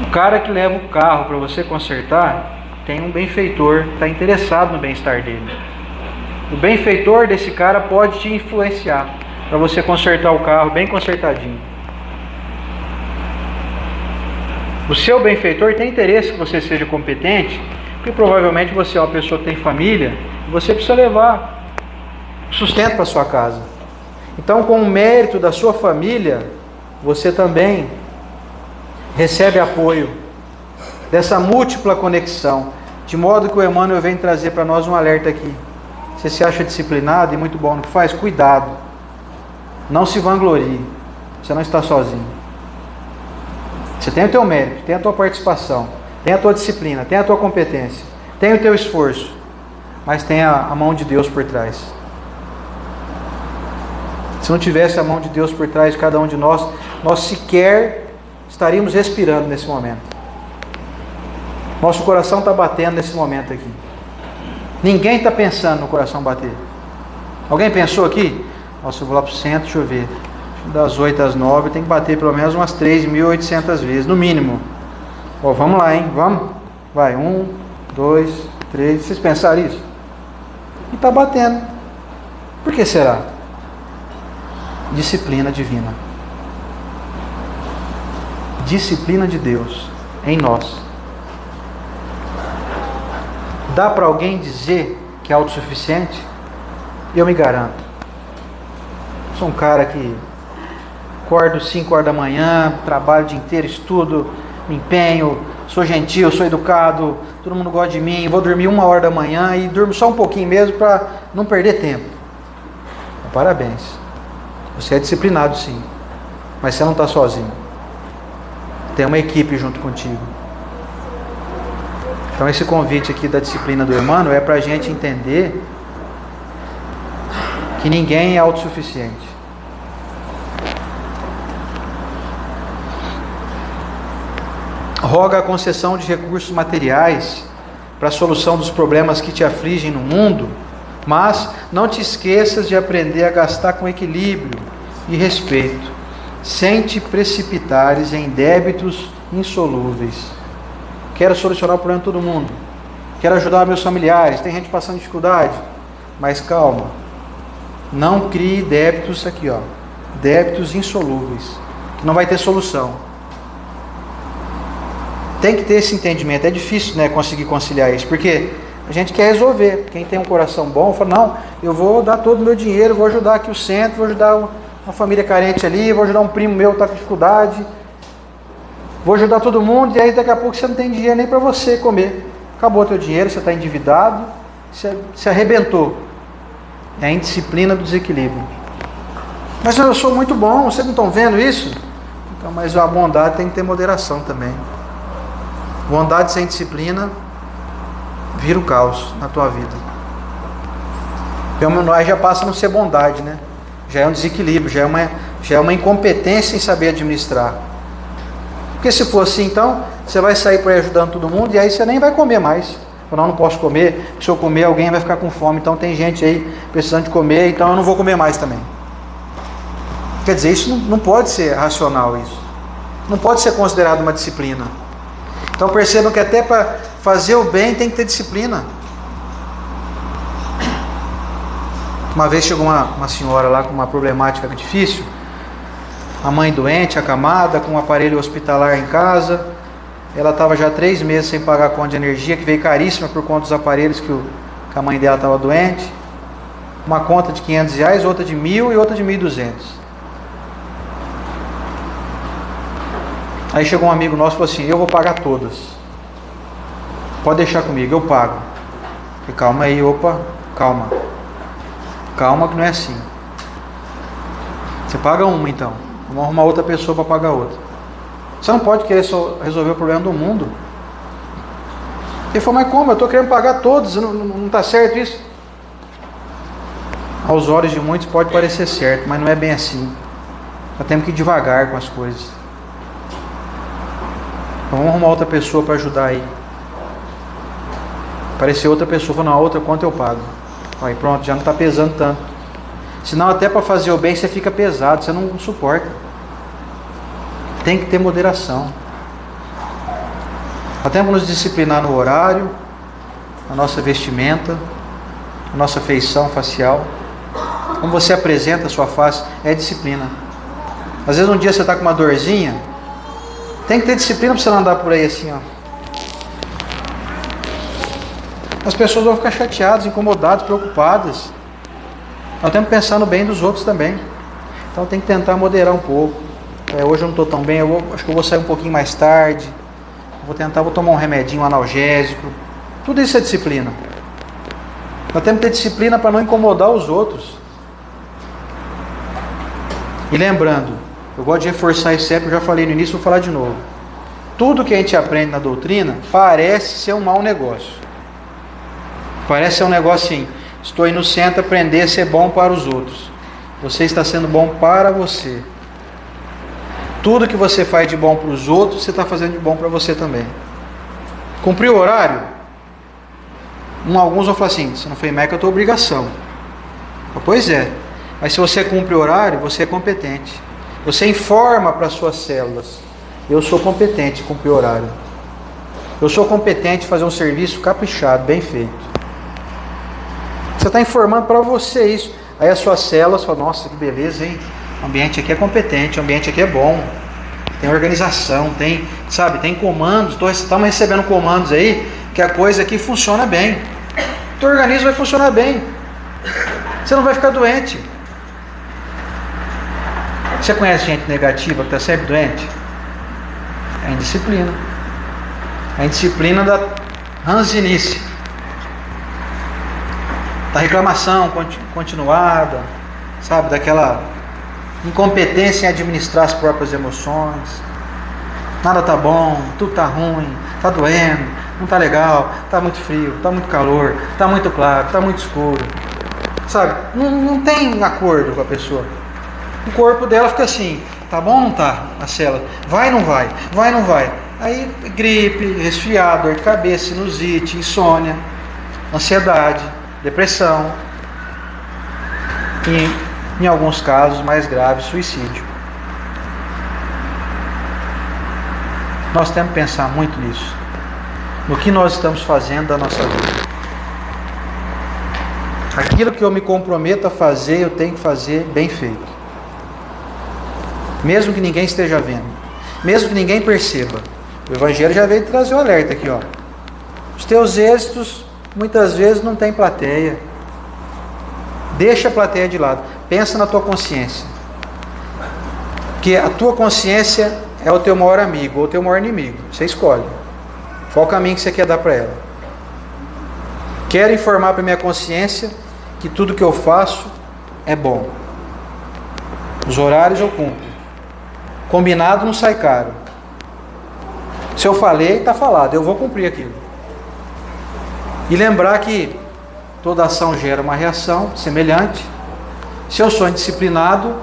o cara que leva o carro para você consertar tem um benfeitor que está interessado no bem-estar dele. O benfeitor desse cara pode te influenciar para você consertar o carro bem consertadinho. O seu benfeitor tem interesse que você seja competente, porque provavelmente você é uma pessoa que tem família e você precisa levar sustento para sua casa. Então, com o mérito da sua família, você também recebe apoio dessa múltipla conexão, de modo que o Emmanuel vem trazer para nós um alerta aqui. Você se acha disciplinado e muito bom no que faz? Cuidado, não se vanglorie, você não está sozinho. Você tem o teu mérito, tem a tua participação, tem a tua disciplina, tem a tua competência, tem o teu esforço, mas tem a mão de Deus por trás. Se não tivesse a mão de Deus por trás de cada um de nós, nós sequer estaríamos respirando nesse momento. Nosso coração está batendo nesse momento aqui. Ninguém está pensando no coração bater. Alguém pensou aqui? Nossa, eu vou lá para o centro, deixa eu ver. Das 8 às 9 tem que bater pelo menos umas 3.800 vezes, no mínimo. Vamos lá, hein? Vamos? Vai, 1, 2, 3. Vocês pensaram isso? E está batendo. Por que será? Disciplina divina. Disciplina de Deus em nós. Dá para alguém dizer que é autossuficiente? Eu me garanto. Sou um cara que acordo 5 horas da manhã, trabalho o dia inteiro, estudo, me empenho, sou gentil, sou educado, todo mundo gosta de mim, vou dormir 1 hora da manhã e durmo só um pouquinho mesmo para não perder tempo. Parabéns. Você é disciplinado sim, mas você não está sozinho. Tem uma equipe junto contigo. Então esse convite aqui da disciplina do Emmanuel é para a gente entender que ninguém é autossuficiente. Roga a concessão de recursos materiais para a solução dos problemas que te afligem no mundo, mas não te esqueças de aprender a gastar com equilíbrio e respeito, sem te precipitares em débitos insolúveis. Quero solucionar o problema de todo mundo, quero ajudar meus familiares, tem gente passando dificuldade, mas calma, não crie débitos aqui, débitos insolúveis, que não vai ter solução. Tem que ter esse entendimento. É difícil, conseguir conciliar isso, porque a gente quer resolver. Quem tem um coração bom fala, não, eu vou dar todo o meu dinheiro, vou ajudar aqui o centro, vou ajudar uma família carente ali, vou ajudar um primo meu que está com dificuldade, vou ajudar todo mundo, e aí daqui a pouco você não tem dinheiro nem para você comer. Acabou o teu dinheiro, você está endividado, você se arrebentou. É a indisciplina do desequilíbrio. Mas eu sou muito bom, vocês não estão vendo isso? Então, mas a bondade tem que ter moderação também. Bondade sem disciplina vira o caos na tua vida. Então, nós já passa a não ser bondade, né? Já é um desequilíbrio, já é uma incompetência em saber administrar. Porque se for assim, então, você vai sair por aí ajudando todo mundo e aí você nem vai comer mais. Eu não posso comer, se eu comer alguém vai ficar com fome, então tem gente aí precisando de comer, então eu não vou comer mais também. Quer dizer, isso não pode ser racional, isso. Não pode ser considerado uma disciplina. Então percebam que até para fazer o bem tem que ter disciplina. Uma vez chegou uma senhora lá com uma problemática difícil, a mãe doente, acamada, com um aparelho hospitalar em casa. Ela estava já 3 meses sem pagar a conta de energia, que veio caríssima por conta dos aparelhos que a mãe dela estava doente. Uma conta de R$500, outra de R$1.000 e outra de R$1.200. Aí chegou um amigo nosso e falou assim: eu vou pagar todas. Pode deixar comigo, eu pago. Eu falei: calma aí, opa, calma. Calma que não é assim. Você paga uma então. Vamos arrumar outra pessoa para pagar outra. Você não pode querer só resolver o problema do mundo. Ele falou: mas como? Eu estou querendo pagar todos, não está certo isso? Aos olhos de muitos pode parecer certo, mas não é bem assim. Nós temos que ir devagar com as coisas. Então vamos arrumar outra pessoa para ajudar aí. Apareceu outra pessoa, falou: não, a outra conta eu pago. Aí pronto, já não está pesando tanto. Senão até para fazer o bem você fica pesado, você não suporta. Tem que ter moderação. Nós temos que nos disciplinar no horário, na nossa vestimenta, na nossa feição facial. Como você apresenta a sua face, é disciplina. Às vezes um dia você está com uma dorzinha, tem que ter disciplina para você não andar por aí assim, ó. As pessoas vão ficar chateadas, incomodadas, preocupadas. Nós temos que pensar no bem dos outros também. Então tem que tentar moderar um pouco. Hoje eu não estou tão bem, acho que eu vou sair um pouquinho mais tarde. Vou tomar um remedinho, um analgésico. Tudo isso é disciplina. Nós temos que ter disciplina para não incomodar os outros. E lembrando, eu gosto de reforçar isso sempre, eu já falei no início, vou falar de novo. Tudo que a gente aprende na doutrina parece ser um mau negócio. Parece ser um negócio assim: estou indo no centro aprender a ser bom para os outros. Você está sendo bom para você. Tudo que você faz de bom para os outros, você está fazendo de bom para você também. Cumprir o horário? Alguns vão falar assim: se não foi MEC, eu estou obrigação. Pois é, mas se você cumpre o horário, você é competente. Você informa para as suas células: eu sou competente em cumprir o horário. Eu sou competente em fazer um serviço caprichado, bem feito. Você está informando para você isso. Aí as suas células falam: nossa, que beleza, hein? O ambiente aqui é competente, o ambiente aqui é bom. Tem organização, tem comandos. Estamos recebendo comandos aí que a coisa aqui funciona bem. O teu organismo vai funcionar bem. Você não vai ficar doente. Você conhece gente negativa que está sempre doente? É indisciplina. É a indisciplina da ranzinice, da reclamação continuada, daquela incompetência em administrar as próprias emoções. Nada tá bom, tudo tá ruim, tá doendo, não tá legal, tá muito frio, tá muito calor, tá muito claro, tá muito escuro. Não tem acordo com a pessoa. O corpo dela fica assim: tá bom ou não tá? A célula, vai ou não vai? Vai ou não vai? Aí gripe, resfriado, dor de cabeça, sinusite, insônia, ansiedade, depressão e, em alguns casos mais graves, suicídio. Nós temos que pensar muito nisso, no que nós estamos fazendo da nossa vida. Aquilo que eu me comprometo a fazer, eu tenho que fazer bem feito, mesmo que ninguém esteja vendo, mesmo que ninguém perceba. O Evangelho já veio trazer o alerta aqui, ó. Os teus êxitos muitas vezes não tem plateia. Deixa a plateia de lado. Pensa na tua consciência. Porque a tua consciência é o teu maior amigo ou o teu maior inimigo. Você escolhe. Qual o caminho que você quer dar para ela? Quero informar para minha consciência que tudo que eu faço é bom. Os horários eu cumpro. Combinado não sai caro. Se eu falei, está falado, eu vou cumprir aquilo. E lembrar que toda ação gera uma reação semelhante. Se eu sou indisciplinado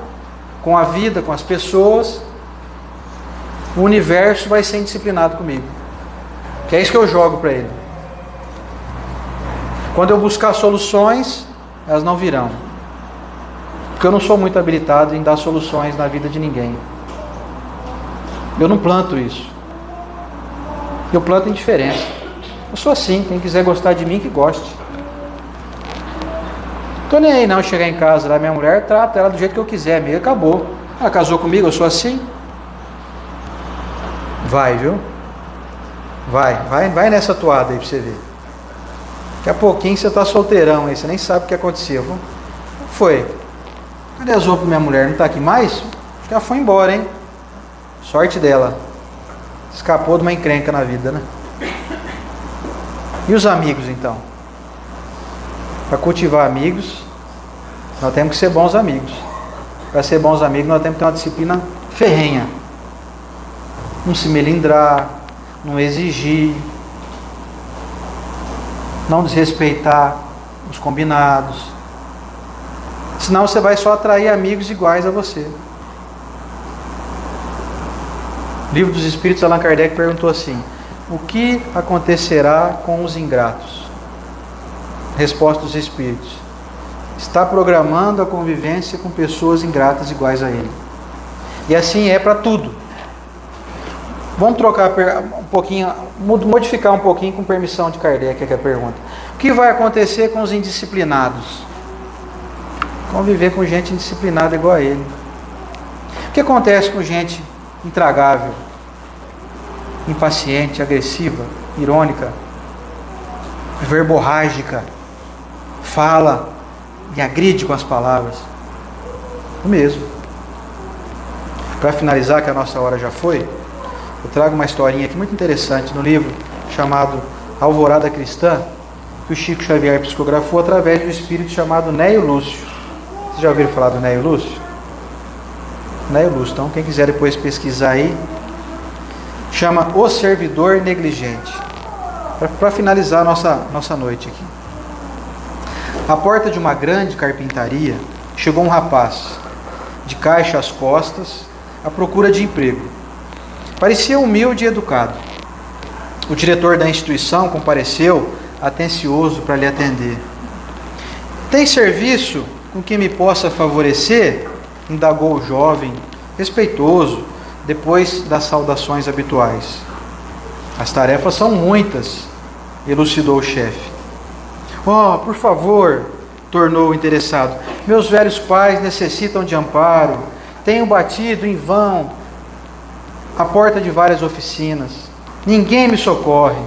com a vida, com as pessoas, o universo vai ser indisciplinado comigo. Que é isso que eu jogo para ele. Quando eu buscar soluções, elas não virão. Porque eu não sou muito habilitado em dar soluções na vida de ninguém. Eu não planto isso. Eu planto indiferença. Eu sou assim, quem quiser gostar de mim, que goste. Tô nem aí não, chegar em casa lá, minha mulher trata ela do jeito que eu quiser, meio acabou. Ela casou comigo, eu sou assim. Vai, viu? Vai nessa toada aí pra você ver. Daqui a pouquinho você tá solteirão aí, você nem sabe o que aconteceu. O que foi? Cadê as roupas da minha mulher? Não tá aqui mais? Acho que ela foi embora, hein? Sorte dela. Escapou de uma encrenca na vida, né? E os amigos então? Para cultivar amigos, nós temos que ser bons amigos. Para ser bons amigos, nós temos que ter uma disciplina ferrenha. Não se melindrar, não exigir, não desrespeitar os combinados. Senão você vai só atrair amigos iguais a você. O Livro dos Espíritos, Allan Kardec perguntou assim: o que acontecerá com os ingratos? Resposta dos Espíritos: está programando a convivência com pessoas ingratas iguais a ele. E assim é para tudo. Vamos trocar um pouquinho, modificar um pouquinho com permissão de Kardec aqui a pergunta. O que vai acontecer com os indisciplinados? Conviver com gente indisciplinada igual a ele. O que acontece com gente intragável, impaciente, agressiva, irônica, verborrágica, fala e agride com as palavras? O mesmo. Para finalizar, que a nossa hora já foi, eu trago uma historinha aqui muito interessante no livro chamado Alvorada Cristã, que o Chico Xavier psicografou através do espírito chamado Néio Lúcio. Vocês já ouviram falar do Néio Lúcio? Néio Lúcio, então quem quiser depois pesquisar aí, chama O Servidor Negligente. Para finalizar a nossa noite aqui. À porta de uma grande carpintaria, chegou um rapaz, de caixa às costas, à procura de emprego. Parecia humilde e educado. O diretor da instituição compareceu, atencioso, para lhe atender. Tem serviço com que me possa favorecer? Indagou o jovem, respeitoso, depois das saudações habituais. As tarefas são muitas, elucidou o chefe. Oh, por favor, tornou o interessado. Meus velhos pais necessitam de amparo. Tenho batido em vão a porta de várias oficinas. Ninguém me socorre.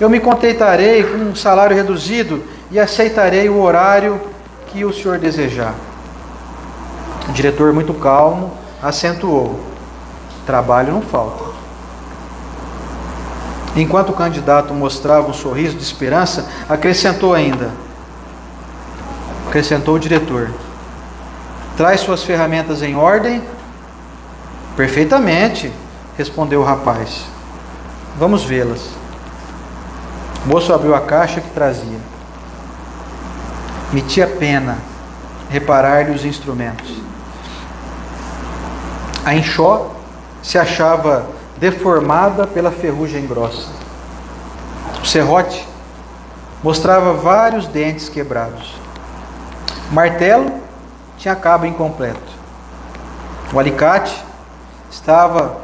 Eu me contentarei com um salário reduzido e aceitarei o horário que o senhor desejar. O diretor, muito calmo, acentuou: trabalho não falta. Enquanto o candidato mostrava um sorriso de esperança, acrescentou o diretor: traz suas ferramentas em ordem? Perfeitamente, respondeu o rapaz. Vamos vê-las. O moço abriu a caixa que trazia. Metia pena reparar-lhe os instrumentos. A enxó se achava deformada pela ferrugem grossa. O serrote mostrava vários dentes quebrados. O martelo tinha cabo incompleto. O alicate estava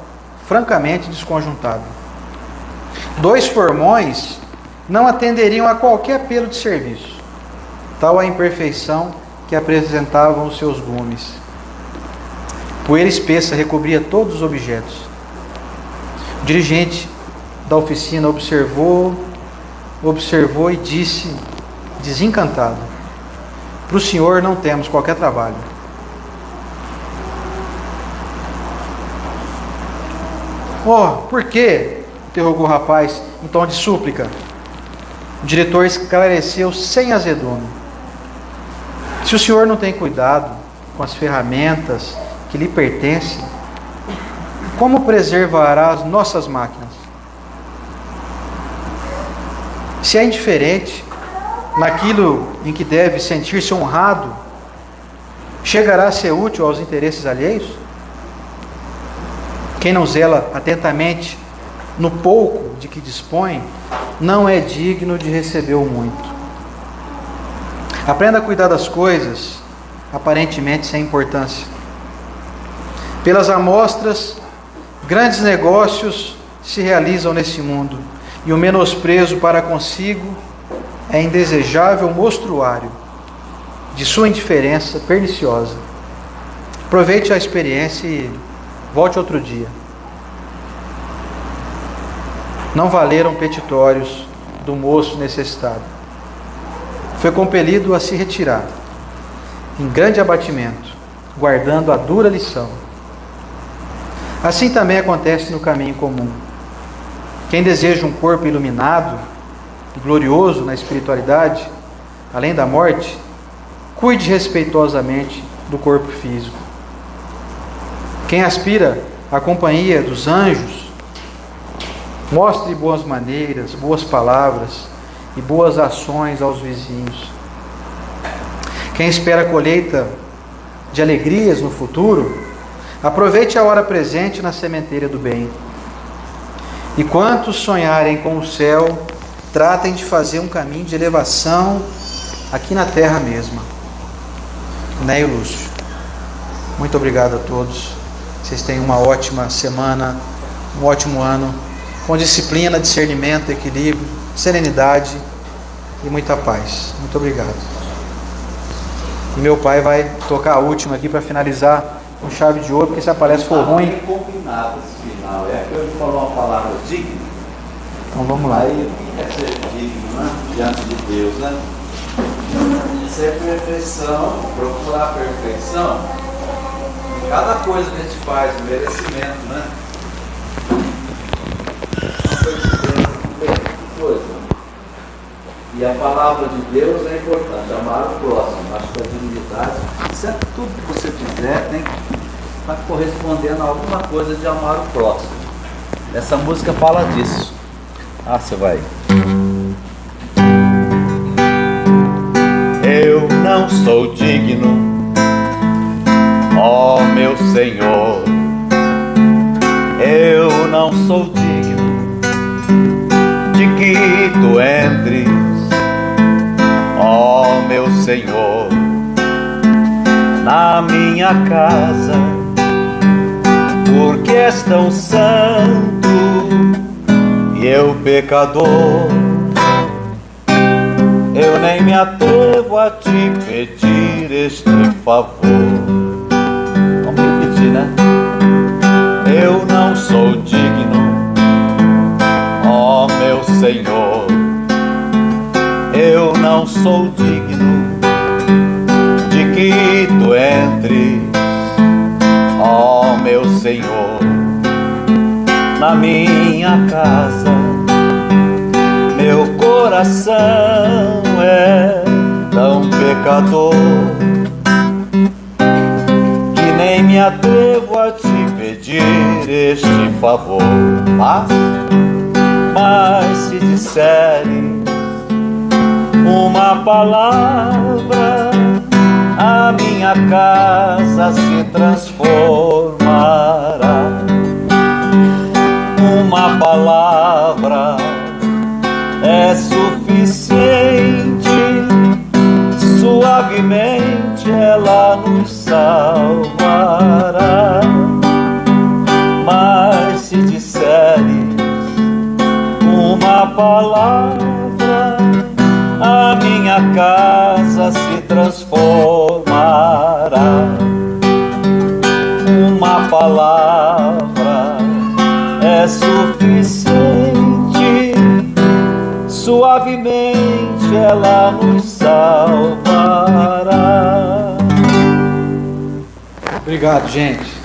francamente desconjuntado. 2 formões não atenderiam a qualquer apelo de serviço, tal a imperfeição que apresentavam os seus gumes. Poeira espessa recobria todos os objetos. O dirigente da oficina observou e disse, desencantado: para o senhor não temos qualquer trabalho. Oh, por quê? Interrogou o rapaz em tom de súplica. O diretor esclareceu sem azedume: se o senhor não tem cuidado, com as ferramentas que lhe pertencem, como preservará as nossas máquinas? Se é indiferente naquilo em que deve sentir-se honrado, chegará a ser útil aos interesses alheios? Quem não zela atentamente no pouco de que dispõe, não é digno de receber o muito. Aprenda a cuidar das coisas aparentemente sem importância. Pelas amostras, grandes negócios se realizam nesse mundo, e o menosprezo para consigo é indesejável mostruário de sua indiferença perniciosa. Aproveite a experiência e volte outro dia. Não valeram petitórios do moço necessitado. Foi compelido a se retirar, em grande abatimento, guardando a dura lição. Assim também acontece no caminho comum. Quem deseja um corpo iluminado e glorioso na espiritualidade, além da morte, cuide respeitosamente do corpo físico. Quem aspira à companhia dos anjos, mostre boas maneiras, boas palavras e boas ações aos vizinhos. Quem espera a colheita de alegrias no futuro, aproveite a hora presente na sementeira do bem. E quantos sonharem com o céu, tratem de fazer um caminho de elevação aqui na terra mesma. Neio Lúcio. Muito obrigado a todos. Vocês tenham uma ótima semana, um ótimo ano, com disciplina, discernimento, equilíbrio, serenidade e muita paz. Muito obrigado. E meu pai vai tocar a última aqui para finalizar com chave de ouro, porque se a palestra for ruim... Bem combinado esse final. É que eu falou uma palavra digna. Então vamos lá. Aí quer ser digno, né? Diante de Deus, né? Ser perfeição, procurar a perfeição em cada coisa que a gente faz, o merecimento, né? Coisa. E a palavra de Deus é importante, amar o próximo. Acho que a dignidade, sempre tudo que você fizer tem que estar correspondendo a alguma coisa de amar o próximo. Essa música fala disso. Ah, você vai. Eu não sou digno, ó meu Senhor. Eu não sou digno de que tu entres, ó meu Senhor, na minha casa, porque és tão santo e eu pecador. Eu nem me atrevo a te pedir este favor. Vamos repetir, né? Eu não sou digno, ó meu Senhor. Eu não sou digno de que tu entres, ó meu Senhor, na minha casa. Meu coração é tão pecador que nem me atrevo a te pedir este favor. Mas se disseres uma palavra, a minha casa se transformará. Uma palavra é suficiente, suavemente ela nos salvará. Mas se disseres uma palavra, a minha casa se transformará. Uma palavra é suficiente, suavemente ela nos salvará. Obrigado, gente.